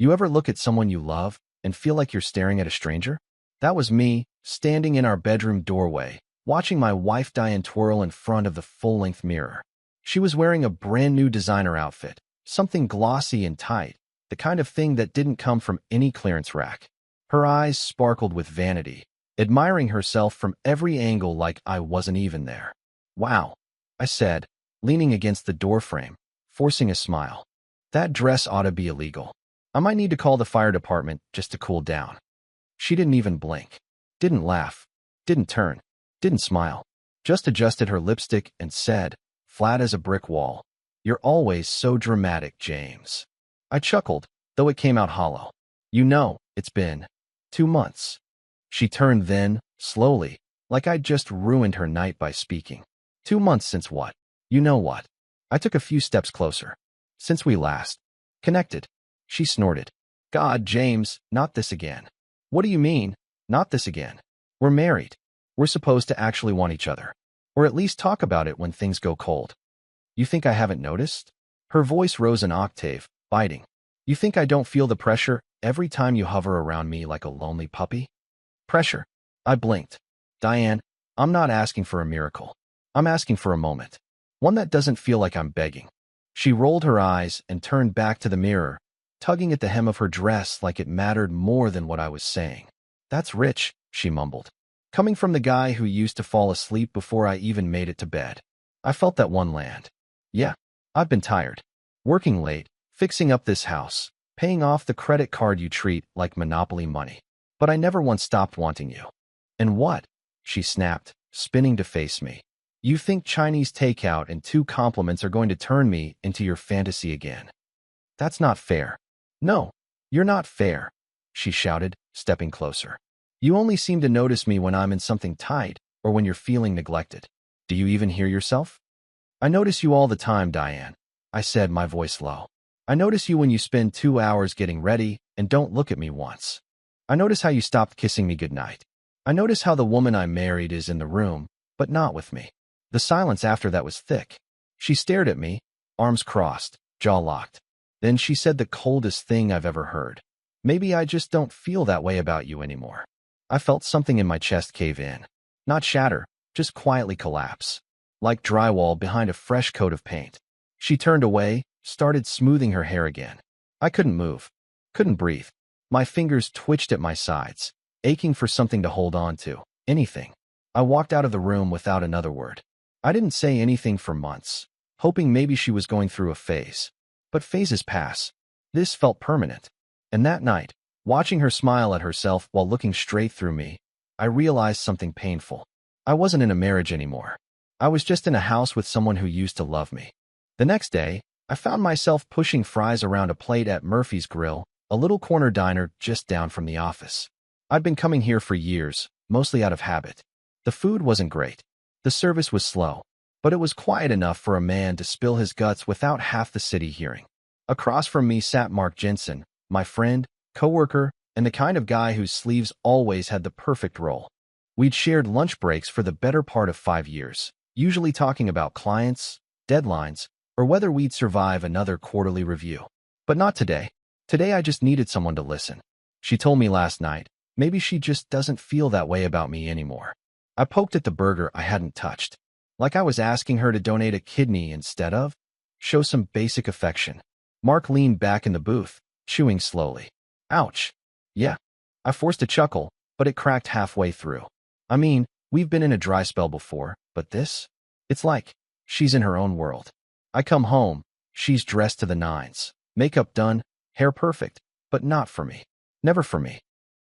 You ever look at someone you love and feel like you're staring at a stranger? That was me, standing in our bedroom doorway, watching my wife Diane twirl in front of the full-length mirror. She was wearing a brand new designer outfit, something glossy and tight, the kind of thing that didn't come from any clearance rack. Her eyes sparkled with vanity, admiring herself from every angle like I wasn't even there. "Wow," I said, leaning against the doorframe, forcing a smile. "That dress ought to be illegal. I might need to call the fire department just to cool down." She didn't even blink, didn't laugh, didn't turn, didn't smile, just adjusted her lipstick and said, flat as a brick wall, "You're always so dramatic, James." I chuckled, though it came out hollow. "You know, it's been 2 months. She turned then, slowly, like I'd just ruined her night by speaking. 2 months since what? You know what? I took a few steps closer. Since we last connected. She snorted. "God, James, not this again." "What do you mean, not this again? We're married. We're supposed to actually want each other. Or at least talk about it when things go cold." "You think I haven't noticed?" Her voice rose an octave, biting. "You think I don't feel the pressure every time you hover around me like a lonely puppy?" "Pressure?" I blinked. "Diane, I'm not asking for a miracle. I'm asking for a moment. One that doesn't feel like I'm begging." She rolled her eyes and turned back to the mirror, tugging at the hem of her dress like it mattered more than what I was saying. "That's rich," she mumbled. "Coming from the guy who used to fall asleep before I even made it to bed." I felt that one land. "Yeah, I've been tired. Working late, fixing up this house, paying off the credit card you treat like Monopoly money. But I never once stopped wanting you." "And what?" she snapped, spinning to face me. "You think Chinese takeout and 2 compliments are going to turn me into your fantasy again? That's not fair." "No, you're not fair," she shouted, stepping closer. "You only seem to notice me when I'm in something tight or when you're feeling neglected. Do you even hear yourself?" "I notice you all the time, Diane," I said, my voice low. "I notice you when you spend 2 hours getting ready and don't look at me once. I notice how you stopped kissing me goodnight. I notice how the woman I married is in the room, but not with me." The silence after that was thick. She stared at me, arms crossed, jaw locked. Then she said the coldest thing I've ever heard. "Maybe I just don't feel that way about you anymore." I felt something in my chest cave in. Not shatter, just quietly collapse. Like drywall behind a fresh coat of paint. She turned away, started smoothing her hair again. I couldn't move. Couldn't breathe. My fingers twitched at my sides, aching for something to hold on to. Anything. I walked out of the room without another word. I didn't say anything for months, hoping maybe she was going through a phase. But phases pass. This felt permanent. And that night, watching her smile at herself while looking straight through me, I realized something painful. I wasn't in a marriage anymore. I was just in a house with someone who used to love me. The next day, I found myself pushing fries around a plate at Murphy's Grill, a little corner diner just down from the office. I'd been coming here for years, mostly out of habit. The food wasn't great. The service was slow, but it was quiet enough for a man to spill his guts without half the city hearing. Across from me sat Mark Jensen, my friend, coworker, and the kind of guy whose sleeves always had the perfect roll. We'd shared lunch breaks for the better part of 5 years, usually talking about clients, deadlines, or whether we'd survive another quarterly review. But not today. Today I just needed someone to listen. She told me last night, maybe she just doesn't feel that way about me anymore. I poked at the burger I hadn't touched. Like I was asking her to donate a kidney instead of show some basic affection. Mark leaned back in the booth, chewing slowly. "Ouch." "Yeah." I forced a chuckle, but it cracked halfway through. "I mean, we've been in a dry spell before, but this? It's like she's in her own world. I come home, she's dressed to the nines, makeup done, hair perfect, but not for me. Never for me."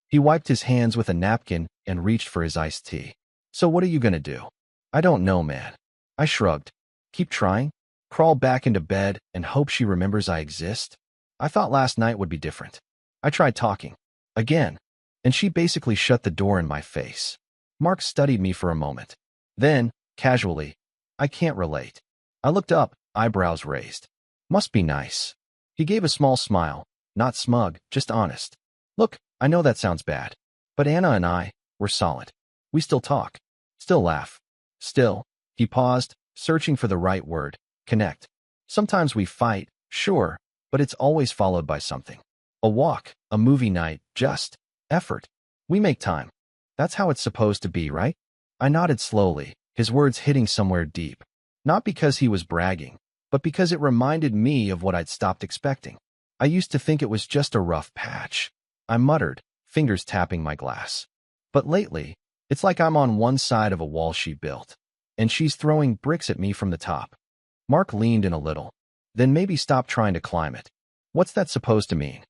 He wiped his hands with a napkin and reached for his iced tea. "So what are you gonna do?" "I don't know, man." I shrugged. "Keep trying? Crawl back into bed and hope she remembers I exist?" I thought last night would be different. I tried talking. Again. And she basically shut the door in my face. Mark studied me for a moment. Then, casually, "I can't relate." I looked up, eyebrows raised. "Must be nice." He gave a small smile, not smug, just honest. "Look, I know that sounds bad. But Anna and I, we're solid. We still talk. Still laugh. Still," he paused, searching for the right word, "connect. Sometimes we fight, sure, but it's always followed by something. A walk, a movie night, just effort. We make time. That's how it's supposed to be, right? I nodded slowly, his words hitting somewhere deep. Not because he was bragging, but because it reminded me of what I'd stopped expecting. I used to think it was just a rough patch. I muttered, fingers tapping my glass. But lately, it's like I'm on one side of a wall she built, and she's throwing bricks at me from the top. Mark leaned in a little. Then maybe stop trying to climb it. What's that supposed to mean?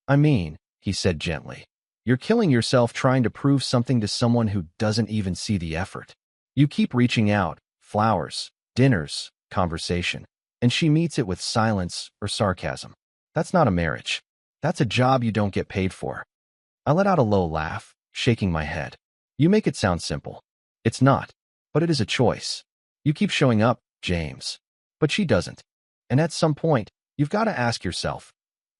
I mean, he said gently, you're killing yourself trying to prove something to someone who doesn't even see the effort. You keep reaching out, flowers, dinners, conversation, and she meets it with silence or sarcasm. That's not a marriage. That's a job you don't get paid for. I let out a low laugh, shaking my head. You make it sound simple. It's not, but it is a choice. You keep showing up, James. But she doesn't. And at some point, you've got to ask yourself,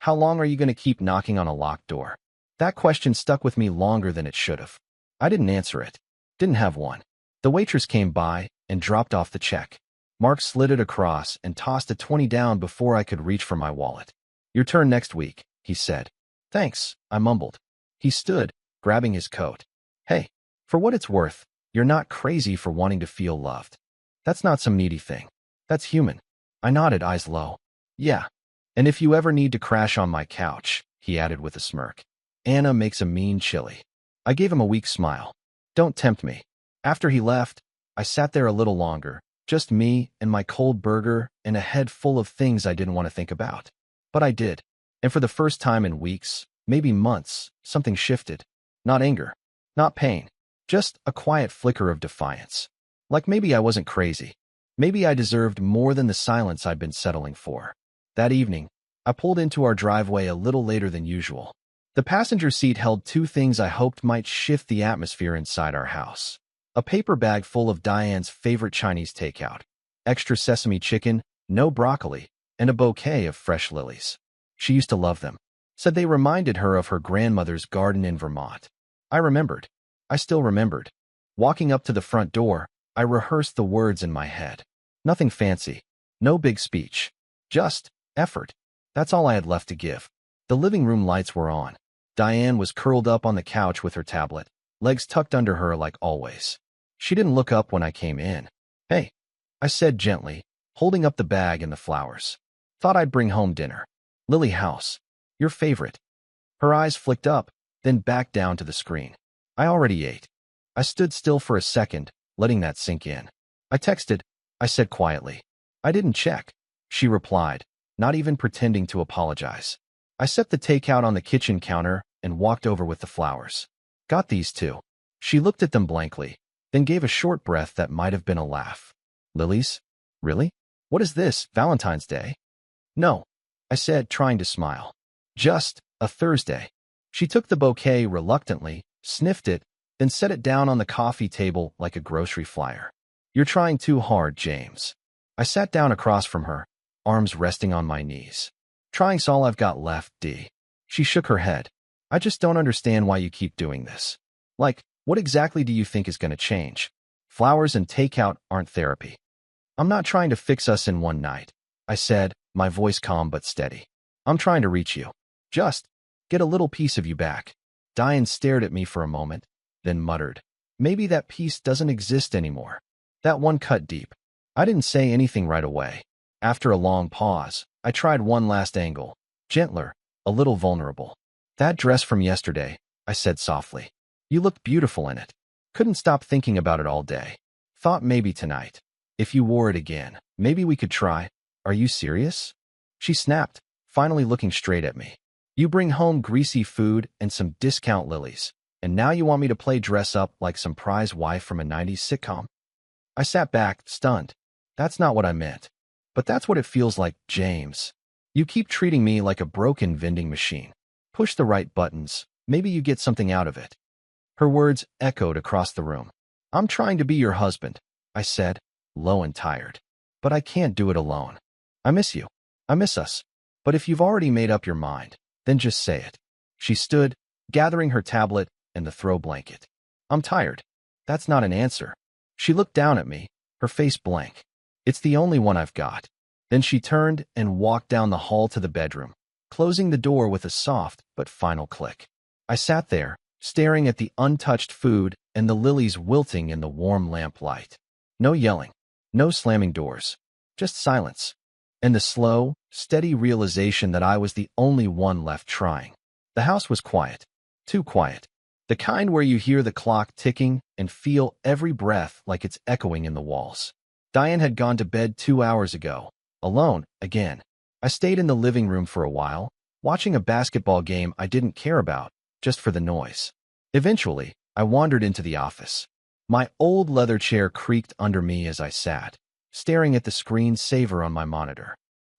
how long are you going to keep knocking on a locked door? That question stuck with me longer than it should have. I didn't answer it. Didn't have one. The waitress came by and dropped off the check. Mark slid it across and tossed a 20 down before I could reach for my wallet. Your turn next week, he said. Thanks, I mumbled. He stood, grabbing his coat. Hey, for what it's worth, you're not crazy for wanting to feel loved. That's not some needy thing. That's human. I nodded, eyes low. Yeah. And if you ever need to crash on my couch, he added with a smirk. Anna makes a mean chili. I gave him a weak smile. Don't tempt me. After he left, I sat there a little longer, just me and my cold burger and a head full of things I didn't want to think about. But I did. And for the first time in weeks, maybe months, something shifted. Not anger. Not pain. Just a quiet flicker of defiance. Like maybe I wasn't crazy. Maybe I deserved more than the silence I'd been settling for. That evening, I pulled into our driveway a little later than usual. The passenger seat held two things I hoped might shift the atmosphere inside our house. A paper bag full of Diane's favorite Chinese takeout, extra sesame chicken, no broccoli, and a bouquet of fresh lilies. She used to love them. Said they reminded her of her grandmother's garden in Vermont. I remembered. I still remembered. Walking up to the front door, I rehearsed the words in my head. Nothing fancy. No big speech. Just effort. That's all I had left to give. The living room lights were on. Diane was curled up on the couch with her tablet, legs tucked under her like always. She didn't look up when I came in. Hey, I said gently, holding up the bag and the flowers. Thought I'd bring home dinner. Lily House. Your favorite. Her eyes flicked up, then back down to the screen. I already ate. I stood still for a second, letting that sink in. I texted, I said quietly. I didn't check. She replied, not even pretending to apologize. I set the takeout on the kitchen counter and walked over with the flowers. Got these too. She looked at them blankly, then gave a short breath that might have been a laugh. Lilies? Really? What is this, Valentine's Day? No, I said, trying to smile. Just a Thursday. She took the bouquet reluctantly, sniffed it, then set it down on the coffee table like a grocery flyer. You're trying too hard, James. I sat down across from her, arms resting on my knees. Trying's all I've got left, D. She shook her head. I just don't understand why you keep doing this. Like, what exactly do you think is going to change? Flowers and takeout aren't therapy. I'm not trying to fix us in one night, I said, my voice calm but steady. I'm trying to reach you. Just get a little piece of you back. Diane stared at me for a moment, then muttered, maybe that piece doesn't exist anymore. That one cut deep. I didn't say anything right away. After a long pause, I tried one last angle, gentler, a little vulnerable. That dress from yesterday, I said softly. You looked beautiful in it. Couldn't stop thinking about it all day. Thought maybe tonight, if you wore it again, maybe we could try. Are you serious? She snapped, finally looking straight at me. You bring home greasy food and some discount lilies, and now you want me to play dress up like some prize wife from a 90s sitcom? I sat back, stunned. That's not what I meant. But that's what it feels like, James. You keep treating me like a broken vending machine. Push the right buttons, maybe you get something out of it. Her words echoed across the room. I'm trying to be your husband, I said, low and tired. But I can't do it alone. I miss you. I miss us. But if you've already made up your mind, then just say it. She stood, gathering her tablet and the throw blanket. I'm tired. That's not an answer. She looked down at me, her face blank. It's the only one I've got. Then she turned and walked down the hall to the bedroom. closing the door with a soft but final click. I sat there, staring at the untouched food and the lilies wilting in the warm lamplight. No yelling, no slamming doors, just silence, and the slow, steady realization that I was the only one left trying. The house was quiet, too quiet, the kind where you hear the clock ticking and feel every breath like it's echoing in the walls. Diane had gone to bed 2 hours ago, alone, again. I stayed in the living room for a while, watching a basketball game I didn't care about, just for the noise. Eventually, I wandered into the office. My old leather chair creaked under me as I sat, staring at the screensaver on my monitor.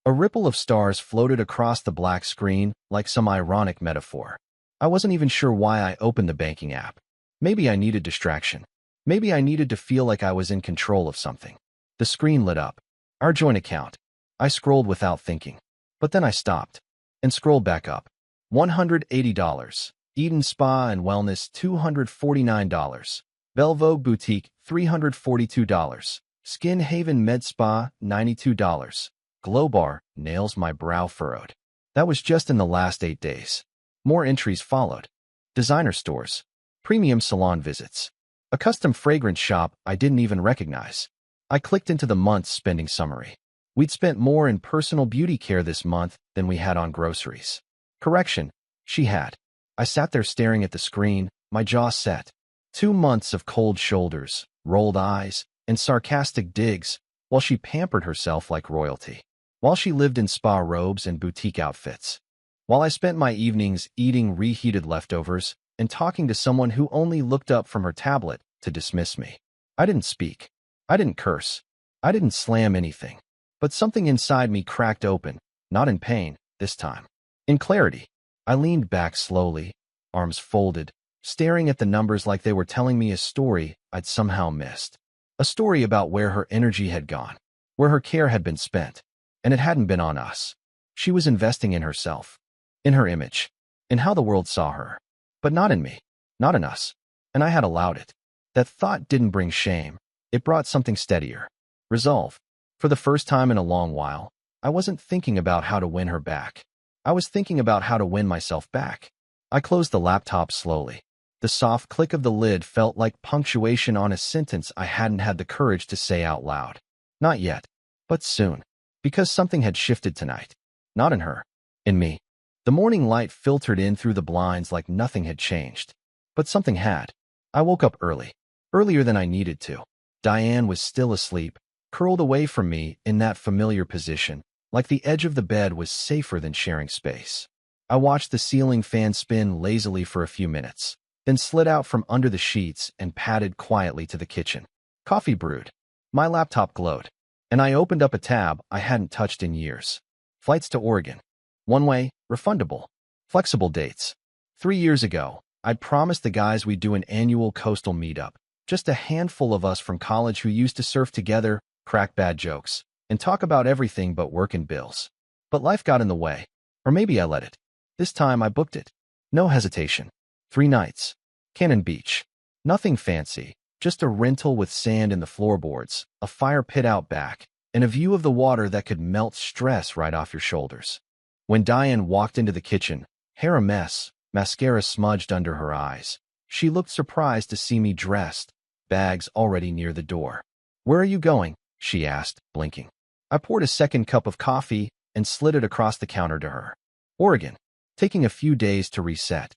A ripple of stars floated across the black screen like some ironic metaphor. I wasn't even sure why I opened the banking app. Maybe I needed distraction. Maybe I needed to feel like I was in control of something. The screen lit up. Our joint account. I scrolled without thinking. But then I stopped and scrolled back up. $180. Eden Spa and Wellness $249. Belvo Boutique $342. Skin Haven Med Spa $92. Glow Bar, nails my brow furrowed. That was just in the last 8 days. More entries followed. Designer stores. Premium salon visits. A custom fragrance shop I didn't even recognize. I clicked into the month's spending summary. We'd spent more in personal beauty care this month than we had on groceries. Correction, she had. I sat there staring at the screen, my jaw set. 2 months of cold shoulders, rolled eyes, and sarcastic digs, while she pampered herself like royalty. While she lived in spa robes and boutique outfits. While I spent my evenings eating reheated leftovers and talking to someone who only looked up from her tablet to dismiss me. I didn't speak. I didn't curse. I didn't slam anything. But something inside me cracked open, not in pain, this time. In clarity. I leaned back slowly, arms folded, staring at the numbers like they were telling me a story I'd somehow missed. A story about where her energy had gone, where her care had been spent, and it hadn't been on us. She was investing in herself, in her image, in how the world saw her. But not in me, not in us. And I had allowed it. That thought didn't bring shame. It brought something steadier. Resolve. For the first time in a long while, I wasn't thinking about how to win her back. I was thinking about how to win myself back. I closed the laptop slowly. The soft click of the lid felt like punctuation on a sentence I hadn't had the courage to say out loud. Not yet, but soon. Because something had shifted tonight. Not in her. In me. The morning light filtered in through the blinds like nothing had changed. But something had. I woke up early. Earlier than I needed to. Diane was still asleep, curled away from me in that familiar position, like the edge of the bed was safer than sharing space. I watched the ceiling fan spin lazily for a few minutes, then slid out from under the sheets and padded quietly to the kitchen. Coffee brewed. My laptop glowed, and I opened up a tab I hadn't touched in years. Flights to Oregon. One way, refundable. Flexible dates. 3 years ago, I'd promised the guys we'd do an annual coastal meetup. Just a handful of us from college who used to surf together, crack bad jokes, and talk about everything but work and bills. But life got in the way. Or maybe I let it. This time I booked it. No hesitation. 3 nights. Cannon Beach. Nothing fancy. Just a rental with sand in the floorboards, a fire pit out back, and a view of the water that could melt stress right off your shoulders. When Diane walked into the kitchen, hair a mess, mascara smudged under her eyes, she looked surprised to see me dressed, bags already near the door. "Where are you going?" she asked, blinking. I poured a second cup of coffee and slid it across the counter to her. "Oregon. Taking a few days to reset."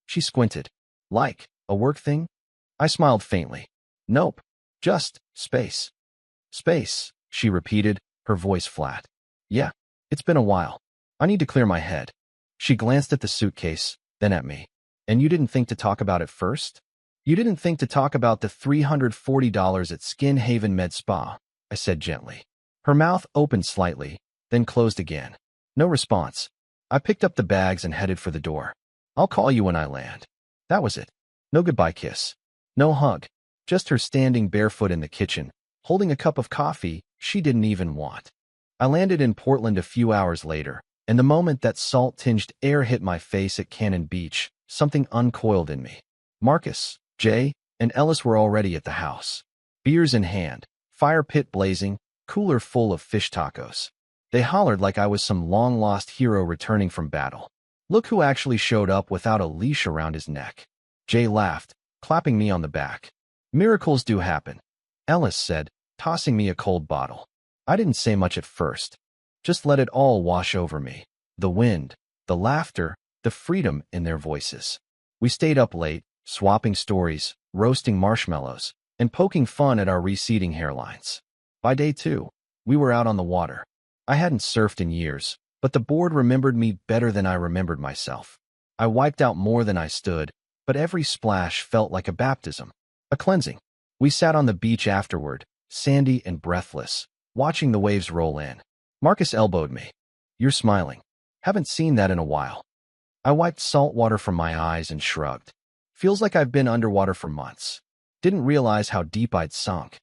She squinted. "Like, a work thing?" I smiled faintly. "Nope. Just space." "Space," she repeated, her voice flat. "Yeah, it's been a while. I need to clear my head." She glanced at the suitcase, then at me. "And you didn't think to talk about it first? You didn't think to talk about the $340 at Skin Haven Med Spa," I said gently. Her mouth opened slightly, then closed again. No response. I picked up the bags and headed for the door. "I'll call you when I land." That was it. No goodbye kiss. No hug. Just her standing barefoot in the kitchen, holding a cup of coffee she didn't even want. I landed in Portland a few hours later, and the moment that salt-tinged air hit my face at Cannon Beach, something uncoiled in me. Marcus, Jay, and Ellis were already at the house. Beers in hand, fire pit blazing, cooler full of fish tacos. They hollered like I was some long-lost hero returning from battle. Look who actually showed up without a leash around his neck. Jay laughed, clapping me on the back. Miracles do happen, Ellis said, tossing me a cold bottle. I didn't say much at first. Just let it all wash over me. The wind, the laughter, the freedom in their voices. We stayed up late, swapping stories, roasting marshmallows, and poking fun at our receding hairlines. By day 2, we were out on the water. I hadn't surfed in years, but the board remembered me better than I remembered myself. I wiped out more than I stood, but every splash felt like a baptism, a cleansing. We sat on the beach afterward, sandy and breathless, watching the waves roll in. Marcus elbowed me. You're smiling. Haven't seen that in a while. I wiped salt water from my eyes and shrugged. Feels like I've been underwater for months. Didn't realize how deep I'd sunk.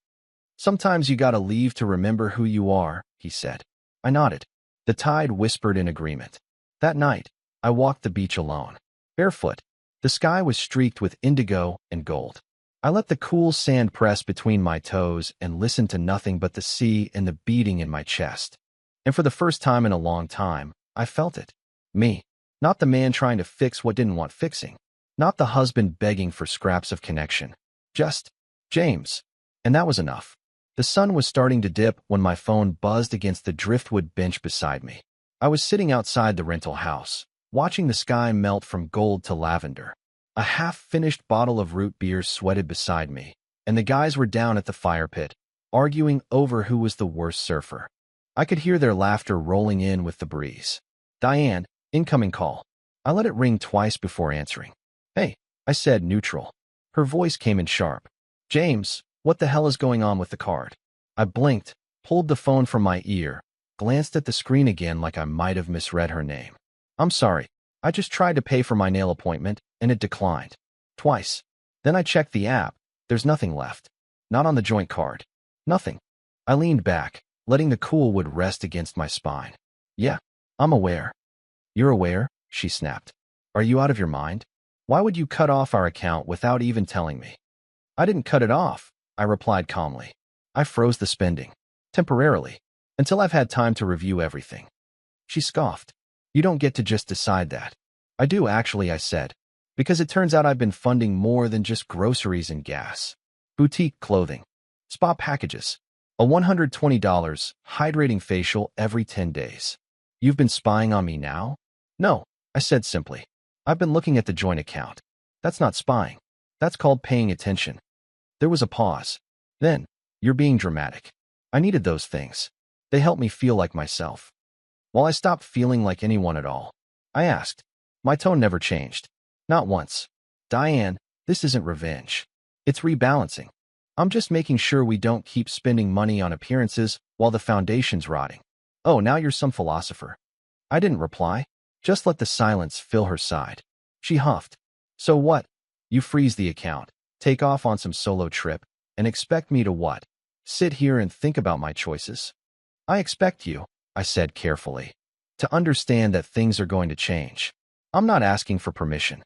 Sometimes you gotta leave to remember who you are, he said. I nodded. The tide whispered in agreement. That night, I walked the beach alone, barefoot. The sky was streaked with indigo and gold. I let the cool sand press between my toes and listened to nothing but the sea and the beating in my chest. And for the first time in a long time, I felt it. Me. Not the man trying to fix what didn't want fixing. Not the husband begging for scraps of connection. Just James. And that was enough. The sun was starting to dip when my phone buzzed against the driftwood bench beside me. I was sitting outside the rental house, watching the sky melt from gold to lavender. A half-finished bottle of root beer sweated beside me, and the guys were down at the fire pit, arguing over who was the worst surfer. I could hear their laughter rolling in with the breeze. Diane, incoming call. I let it ring twice before answering. Hey, I said, neutral. Her voice came in sharp. James, what the hell is going on with the card? I blinked, pulled the phone from my ear, glanced at the screen again like I might have misread her name. I'm sorry. I just tried to pay for my nail appointment, and it declined. Twice. Then I checked the app. There's nothing left. Not on the joint card. Nothing. I leaned back, letting the cool wood rest against my spine. Yeah, I'm aware. You're aware? She snapped. Are you out of your mind? Why would you cut off our account without even telling me? I didn't cut it off, I replied calmly. I froze the spending. Temporarily. Until I've had time to review everything. She scoffed. You don't get to just decide that. I do actually, I said. Because it turns out I've been funding more than just groceries and gas. Boutique clothing. Spa packages. A $120 hydrating facial every 10 days. You've been spying on me now? No, I said simply. I've been looking at the joint account. That's not spying. That's called paying attention. There was a pause. Then, you're being dramatic. I needed those things. They helped me feel like myself. While I stopped feeling like anyone at all, I asked. My tone never changed. Not once. Diane, this isn't revenge. It's rebalancing. I'm just making sure we don't keep spending money on appearances while the foundation's rotting. Oh, now you're some philosopher. I didn't reply. Just let the silence fill her side. She huffed. So what? You freeze the account, take off on some solo trip, and expect me to what? Sit here and think about my choices? I expect you, I said carefully, to understand that things are going to change. I'm not asking for permission.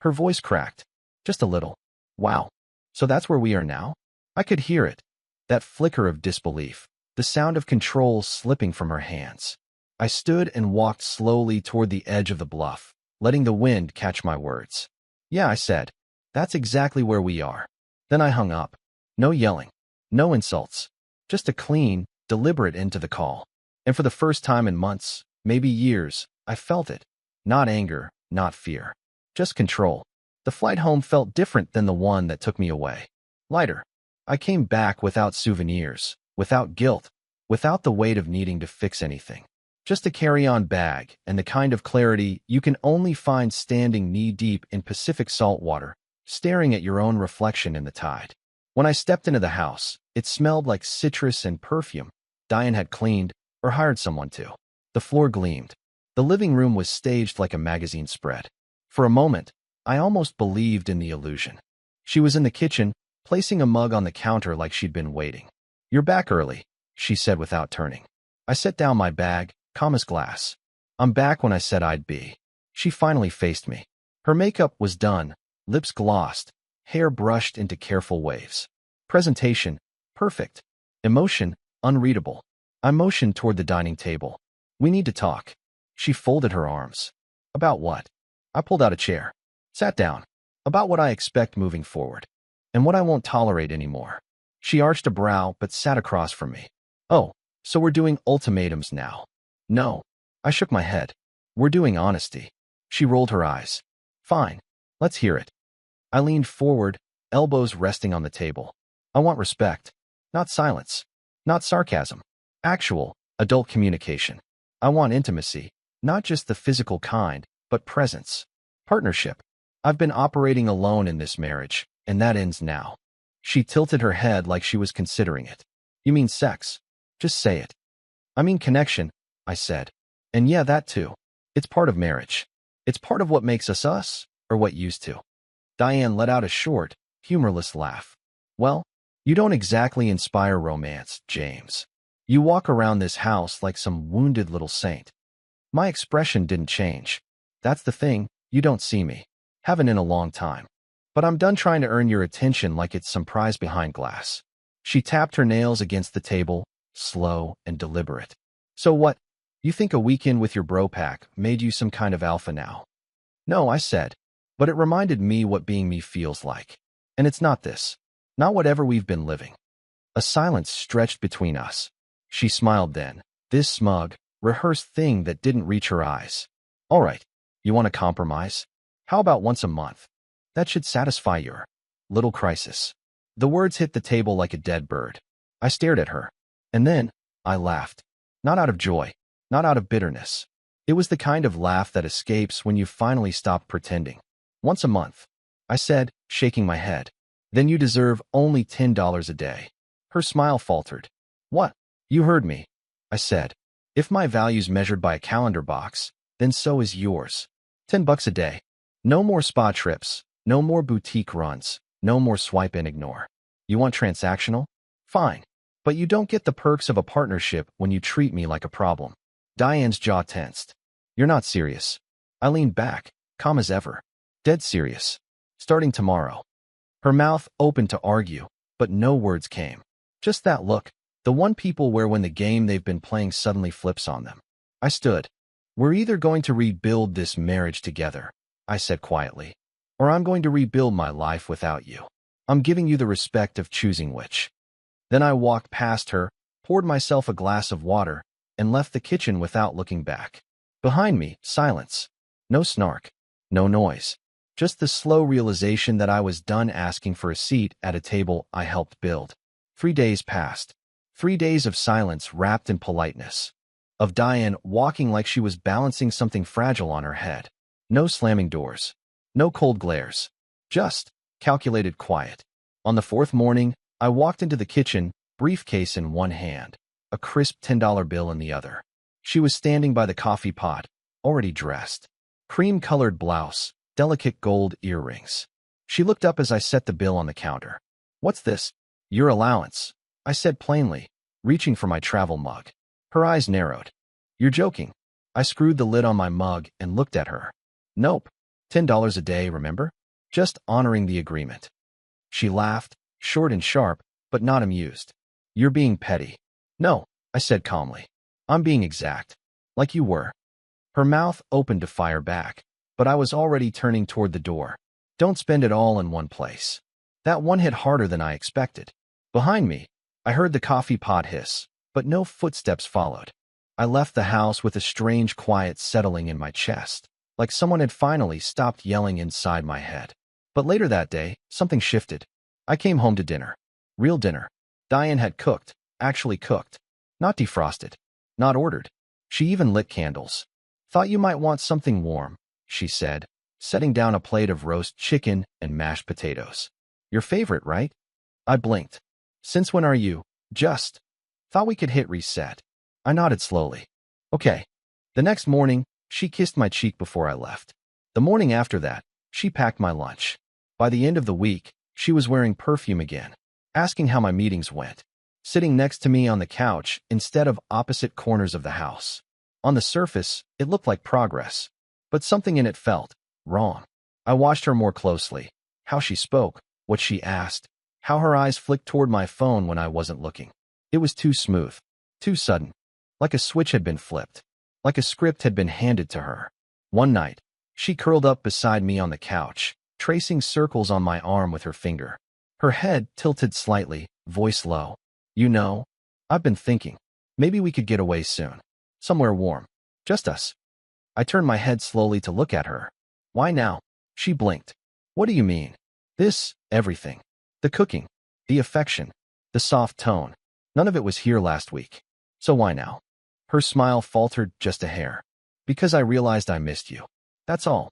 Her voice cracked. Just a little. Wow. So that's where we are now? I could hear it. That flicker of disbelief. The sound of control slipping from her hands. I stood and walked slowly toward the edge of the bluff, letting the wind catch my words. Yeah, I said. That's exactly where we are. Then I hung up. No yelling. No insults. Just a clean, deliberate end to the call. And for the first time in months, maybe years, I felt it. Not anger, not fear. Just control. The flight home felt different than the one that took me away. Lighter. I came back without souvenirs, without guilt, without the weight of needing to fix anything. Just a carry-on bag and the kind of clarity you can only find standing knee-deep in Pacific salt water, staring at your own reflection in the tide. When I stepped into the house, it smelled like citrus and perfume. Diane had cleaned or hired someone to. The floor gleamed. The living room was staged like a magazine spread. For a moment, I almost believed in the illusion. She was in the kitchen, placing a mug on the counter like she'd been waiting. You're back early, she said without turning. I set down my bag, calm as glass. I'm back when I said I'd be. She finally faced me. Her makeup was done, lips glossed, hair brushed into careful waves. Presentation, perfect. Emotion, unreadable. I motioned toward the dining table, We need to talk. She folded her arms. About what? I pulled out a chair. Sat down. About what I expect moving forward. And what I won't tolerate anymore. She arched a brow but sat across from me. Oh, so we're doing ultimatums now. No. I shook my head. We're doing honesty. She rolled her eyes. Fine. Let's hear it. I leaned forward, elbows resting on the table. I want respect. Not silence. Not sarcasm. Actual, adult communication. I want intimacy. Not just the physical kind, but presence. Partnership. I've been operating alone in this marriage, and that ends now. She tilted her head like she was considering it. You mean sex? Just say it. I mean connection, I said. And yeah, that too. It's part of marriage. It's part of what makes us us, or what used to. Diane let out a short, humorless laugh. Well, you don't exactly inspire romance, James. You walk around this house like some wounded little saint. My expression didn't change. That's the thing, you don't see me. Haven't in a long time. But I'm done trying to earn your attention like it's some prize behind glass. She tapped her nails against the table, slow and deliberate. So what? You think a weekend with your bro pack made you some kind of alpha now? No, I said. But it reminded me what being me feels like. And it's not this. Not whatever we've been living. A silence stretched between us. She smiled then, this smug, rehearsed thing that didn't reach her eyes. All right, you want to compromise? How about once a month? That should satisfy your little crisis. The words hit the table like a dead bird. I stared at her. And then, I laughed. Not out of joy. Not out of bitterness. It was the kind of laugh that escapes when you finally stop pretending. Once a month. I said, shaking my head. Then you deserve only $10 a day. Her smile faltered. What? You heard me. I said. If my value's measured by a calendar box, then so is yours. $10 a day. No more spa trips. No more boutique runs. No more swipe and ignore. You want transactional? Fine. But you don't get the perks of a partnership when you treat me like a problem. Diane's jaw tensed. You're not serious. I leaned back, calm as ever. Dead serious. Starting tomorrow. Her mouth opened to argue, but no words came. Just that look, the one people wear when the game they've been playing suddenly flips on them. I stood. We're either going to rebuild this marriage together, I said quietly, or I'm going to rebuild my life without you. I'm giving you the respect of choosing which. Then I walked past her, poured myself a glass of water, and left the kitchen without looking back. Behind me, silence. No snark. No noise. Just the slow realization that I was done asking for a seat at a table I helped build. 3 days passed. 3 days of silence wrapped in politeness. Of Diane walking like she was balancing something fragile on her head. No slamming doors. No cold glares. Just calculated quiet. On the fourth morning, I walked into the kitchen, briefcase in one hand, a crisp $10 bill in the other. She was standing by the coffee pot, already dressed. Cream-colored blouse, delicate gold earrings. She looked up as I set the bill on the counter. What's this? Your allowance, I said plainly, reaching for my travel mug. Her eyes narrowed. You're joking. I screwed the lid on my mug and looked at her. Nope. $10 a day, remember? Just honoring the agreement. She laughed, short and sharp, but not amused. You're being petty. No, I said calmly. I'm being exact. Like you were. Her mouth opened to fire back, but I was already turning toward the door. Don't spend it all in one place. That one hit harder than I expected. Behind me, I heard the coffee pot hiss, but no footsteps followed. I left the house with a strange quiet settling in my chest, like someone had finally stopped yelling inside my head. But later that day, something shifted. I came home to dinner. Real dinner. Diane had cooked, actually cooked. Not defrosted. Not ordered. She even lit candles. Thought you might want something warm, she said, setting down a plate of roast chicken and mashed potatoes. Your favorite, right? I blinked. Since when are you? Just. Thought we could hit reset. I nodded slowly. Okay. The next morning, she kissed my cheek before I left. The morning after that, she packed my lunch. By the end of the week, she was wearing perfume again, asking how my meetings went, sitting next to me on the couch instead of opposite corners of the house. On the surface, it looked like progress, but something in it felt wrong. I watched her more closely, how she spoke, what she asked, how her eyes flicked toward my phone when I wasn't looking. It was too smooth, too sudden, like a switch had been flipped. like a script had been handed to her. One night, she curled up beside me on the couch, tracing circles on my arm with her finger. Her head tilted slightly, voice low. You know, I've been thinking, maybe we could get away soon. Somewhere warm. Just us. I turned my head slowly to look at her. Why now? She blinked. What do you mean? Everything. The cooking, the affection, the soft tone. None of it was here last week. So why now? Her smile faltered just a hair. Because I realized I missed you. That's all.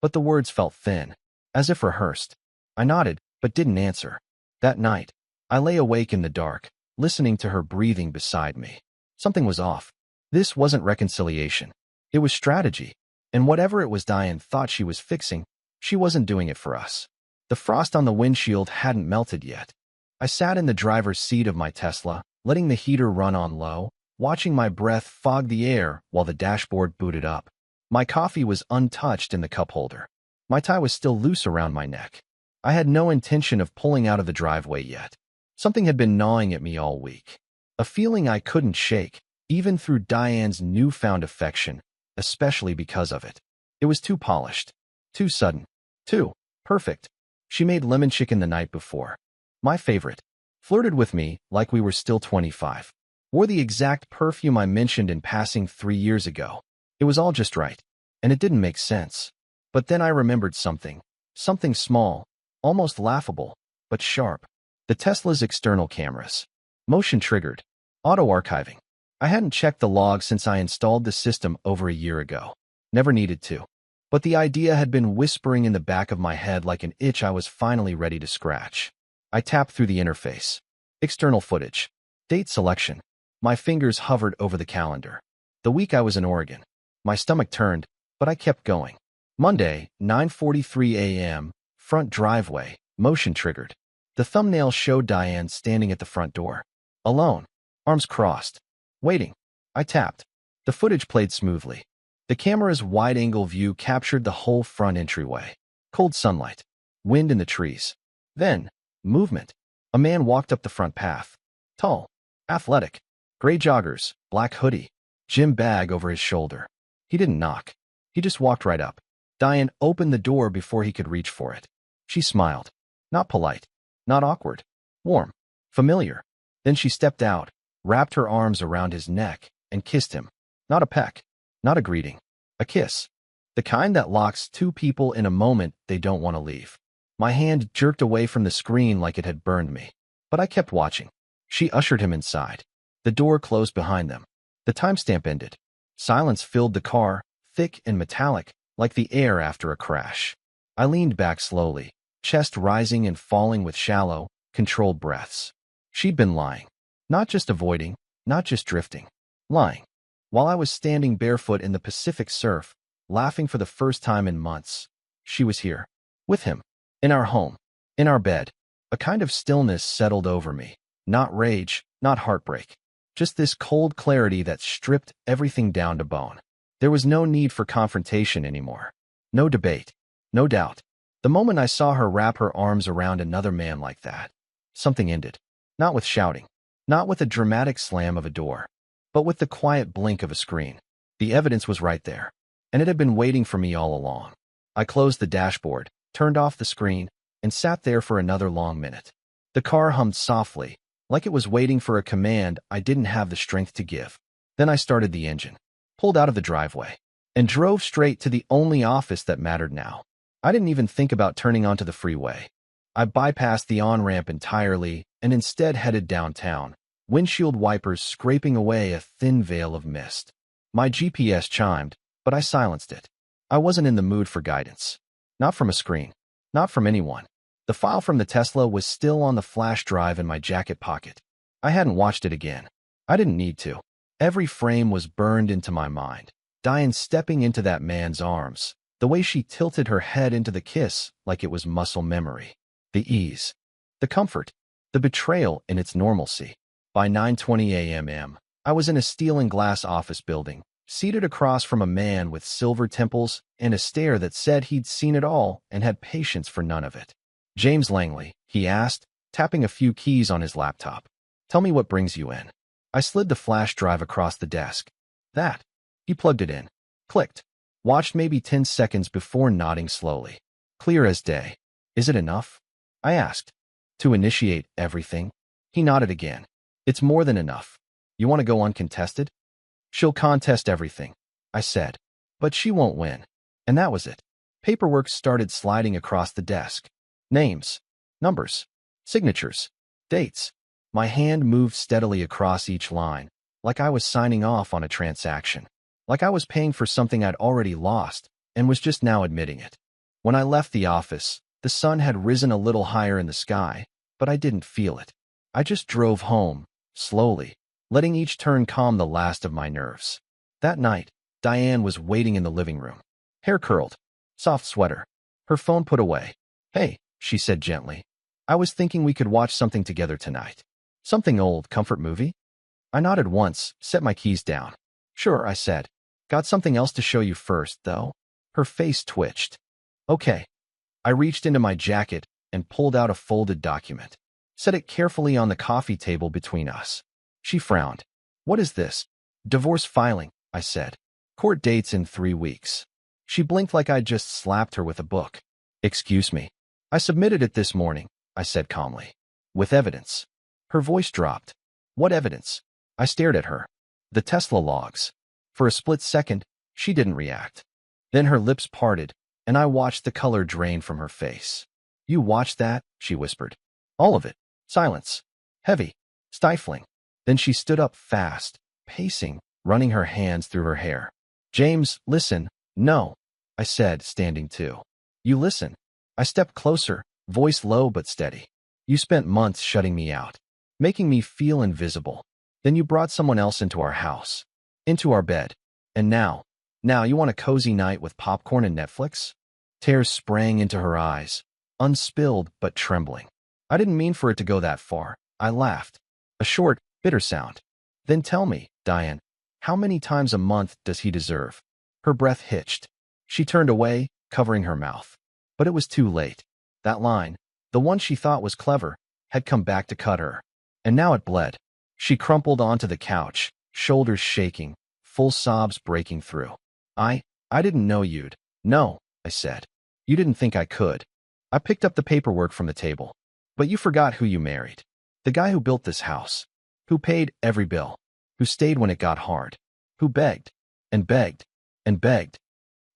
But the words felt thin, as if rehearsed. I nodded, but didn't answer. That night, I lay awake in the dark, listening to her breathing beside me. Something was off. This wasn't reconciliation. It was strategy. And whatever it was Diane thought she was fixing, she wasn't doing it for us. The frost on the windshield hadn't melted yet. I sat in the driver's seat of my Tesla, letting the heater run on low, watching my breath fog the air while the dashboard booted up. My coffee was untouched in the cup holder. My tie was still loose around my neck. I had no intention of pulling out of the driveway yet. Something had been gnawing at me all week. A feeling I couldn't shake, even through Diane's newfound affection, especially because of it. It was too polished, too sudden, too perfect. She made lemon chicken the night before. My favorite. Flirted with me like we were still 25. Wore the exact perfume I mentioned in passing 3 years ago. It was all just right, and it didn't make sense. But then I remembered something. Something small, almost laughable, but sharp. The Tesla's external cameras. Motion-triggered. Auto-archiving. I hadn't checked the log since I installed the system over a year ago. Never needed to. But the idea had been whispering in the back of my head like an itch I was finally ready to scratch. I tapped through the interface. External footage. Date selection. My fingers hovered over the calendar. The week I was in Oregon. My stomach turned, but I kept going. Monday, 9:43 a.m., front driveway, motion triggered. The thumbnail showed Diane standing at the front door. Alone. Arms crossed. Waiting. I tapped. The footage played smoothly. The camera's wide-angle view captured the whole front entryway. Cold sunlight. Wind in the trees. Then, movement. A man walked up the front path. Tall. Athletic. Gray joggers, black hoodie. Gym bag over his shoulder. He didn't knock. He just walked right up. Diane opened the door before he could reach for it. She smiled. Not polite. Not awkward. Warm. Familiar. Then she stepped out, wrapped her arms around his neck, and kissed him. Not a peck. Not a greeting. A kiss. The kind that locks two people in a moment they don't want to leave. My hand jerked away from the screen like it had burned me. But I kept watching. She ushered him inside. The door closed behind them. The timestamp ended. Silence filled the car, thick and metallic, like the air after a crash. I leaned back slowly, chest rising and falling with shallow, controlled breaths. She'd been lying. Not just avoiding, not just drifting. Lying. While I was standing barefoot in the Pacific surf, laughing for the first time in months, she was here. With him. In our home. In our bed. A kind of stillness settled over me. Not rage, not heartbreak. Just this cold clarity that stripped everything down to bone. There was no need for confrontation anymore. No debate. No doubt. The moment I saw her wrap her arms around another man like that, something ended. Not with shouting. Not with a dramatic slam of a door. But with the quiet blink of a screen. The evidence was right there. And it had been waiting for me all along. I closed the dashboard, turned off the screen, and sat there for another long minute. The car hummed softly, like it was waiting for a command I didn't have the strength to give. Then I started the engine, pulled out of the driveway, and drove straight to the only office that mattered now. I didn't even think about turning onto the freeway. I bypassed the on-ramp entirely and instead headed downtown, windshield wipers scraping away a thin veil of mist. My GPS chimed, but I silenced it. I wasn't in the mood for guidance. Not from a screen. Not from anyone. The file from the Tesla was still on the flash drive in my jacket pocket. I hadn't watched it again. I didn't need to. Every frame was burned into my mind. Diane stepping into that man's arms. The way she tilted her head into the kiss like it was muscle memory. The ease. The comfort. The betrayal in its normalcy. By 9:20 a.m., I was in a steel and glass office building, seated across from a man with silver temples and a stare that said he'd seen it all and had patience for none of it. James Langley, he asked, tapping a few keys on his laptop. Tell me what brings you in. I slid the flash drive across the desk. That. He plugged it in. Clicked. Watched maybe 10 seconds before nodding slowly. Clear as day. Is it enough? I asked. To initiate everything? He nodded again. It's more than enough. You want to go uncontested? She'll contest everything, I said. But she won't win. And that was it. Paperwork started sliding across the desk. Names, numbers, signatures, dates. My hand moved steadily across each line, like I was signing off on a transaction, like I was paying for something I'd already lost and was just now admitting it. When I left the office, the sun had risen a little higher in the sky, but I didn't feel it. I just drove home, slowly, letting each turn calm the last of my nerves. That night, Diane was waiting in the living room. Hair curled, soft sweater, her phone put away. Hey, she said gently. I was thinking we could watch something together tonight. Something old, comfort movie? I nodded once, set my keys down. Sure, I said. Got something else to show you first, though. Her face twitched. Okay. I reached into my jacket and pulled out a folded document. Set it carefully on the coffee table between us. She frowned. What is this? Divorce filing, I said. Court dates in 3 weeks. She blinked like I'd just slapped her with a book. Excuse me. I submitted it this morning, I said calmly. With evidence. Her voice dropped. What evidence? I stared at her. The Tesla logs. For a split second, she didn't react. Then her lips parted, and I watched the color drain from her face. You watched that? She whispered. All of it. Silence. Heavy. Stifling. Then she stood up fast, pacing, running her hands through her hair. James, listen. No, I said, standing too. You listen. I stepped closer, voice low but steady. You spent months shutting me out, making me feel invisible. Then you brought someone else into our house, into our bed. And now you want a cozy night with popcorn and Netflix? Tears sprang into her eyes, unspilled but trembling. I didn't mean for it to go that far. I laughed. A short, bitter sound. Then tell me, Diane, how many times a month does he deserve? Her breath hitched. She turned away, covering her mouth. But it was too late. That line, the one she thought was clever, had come back to cut her. And now it bled. She crumpled onto the couch, shoulders shaking, full sobs breaking through. I didn't know you'd. No, I said. You didn't think I could. I picked up the paperwork from the table. But you forgot who you married. The guy who built this house. Who paid every bill. Who stayed when it got hard. Who begged. And begged. And begged.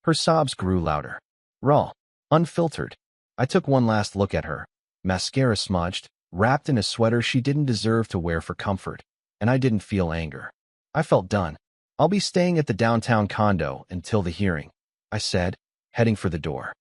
Her sobs grew louder. Raw. Unfiltered. I took one last look at her. Mascara smudged, wrapped in a sweater she didn't deserve to wear for comfort. And I didn't feel anger. I felt done. I'll be staying at the downtown condo until the hearing, I said, heading for the door.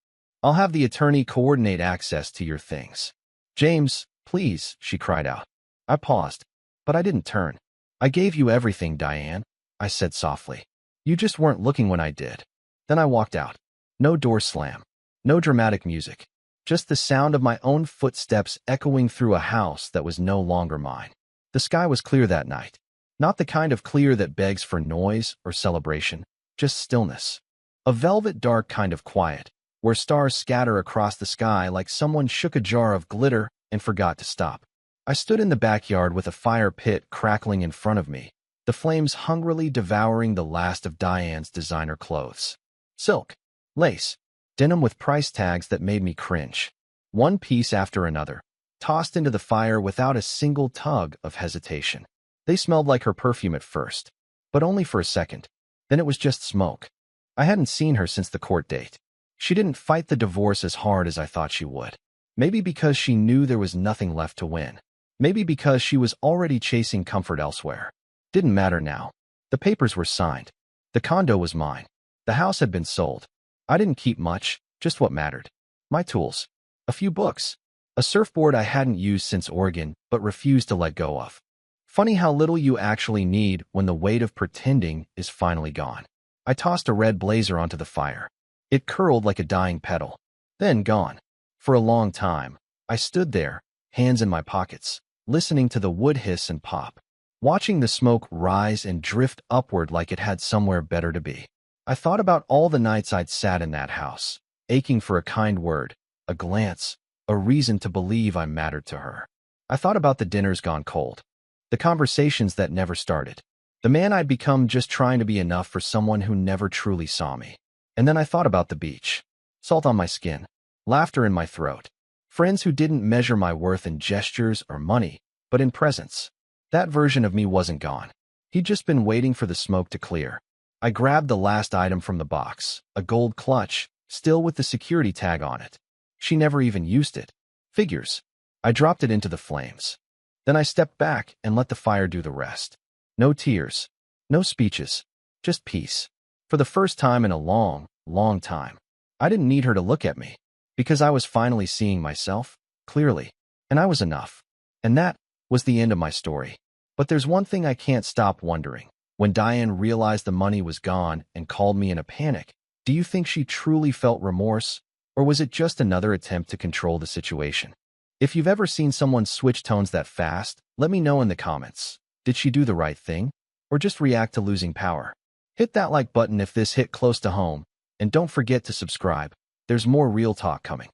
I'll have the attorney coordinate access to your things. James, please, she cried out. I paused, but I didn't turn. I gave you everything, Diane, I said softly. You just weren't looking when I did. Then I walked out. No door slam. No dramatic music. Just the sound of my own footsteps echoing through a house that was no longer mine. The sky was clear that night. Not the kind of clear that begs for noise or celebration, just stillness. A velvet dark kind of quiet, where stars scatter across the sky like someone shook a jar of glitter and forgot to stop. I stood in the backyard with a fire pit crackling in front of me, the flames hungrily devouring the last of Diane's designer clothes. Silk, lace, denim with price tags that made me cringe. One piece after another, tossed into the fire without a single tug of hesitation. They smelled like her perfume at first, but only for a second. Then it was just smoke. I hadn't seen her since the court date. She didn't fight the divorce as hard as I thought she would. Maybe because she knew there was nothing left to win. Maybe because she was already chasing comfort elsewhere. Didn't matter now. The papers were signed. The condo was mine. The house had been sold. I didn't keep much, just what mattered. My tools. A few books. A surfboard I hadn't used since Oregon, but refused to let go of. Funny how little you actually need when the weight of pretending is finally gone. I tossed a red blazer onto the fire. It curled like a dying petal. Then gone. For a long time, I stood there, hands in my pockets, listening to the wood hiss and pop, watching the smoke rise and drift upward like it had somewhere better to be. I thought about all the nights I'd sat in that house, aching for a kind word, a glance, a reason to believe I mattered to her. I thought about the dinners gone cold, the conversations that never started, The man I'd become just trying to be enough for someone who never truly saw me. And then I thought about the beach. Salt on my skin, laughter in my throat, friends who didn't measure my worth in gestures or money, but in presence. That version of me wasn't gone. He'd just been waiting for the smoke to clear. I grabbed the last item from the box, a gold clutch, still with the security tag on it. She never even used it. Figures. I dropped it into the flames. Then I stepped back and let the fire do the rest. No tears, no speeches, just peace. For the first time in a long, long time. I didn't need her to look at me, because I was finally seeing myself, clearly, and I was enough. And that was the end of my story. But there's one thing I can't stop wondering. When Diane realized the money was gone and called me in a panic, do you think she truly felt remorse, or was it just another attempt to control the situation? If you've ever seen someone switch tones that fast, let me know in the comments. Did she do the right thing, or just react to losing power? Hit that like button if this hit close to home, and don't forget to subscribe. There's more real talk coming.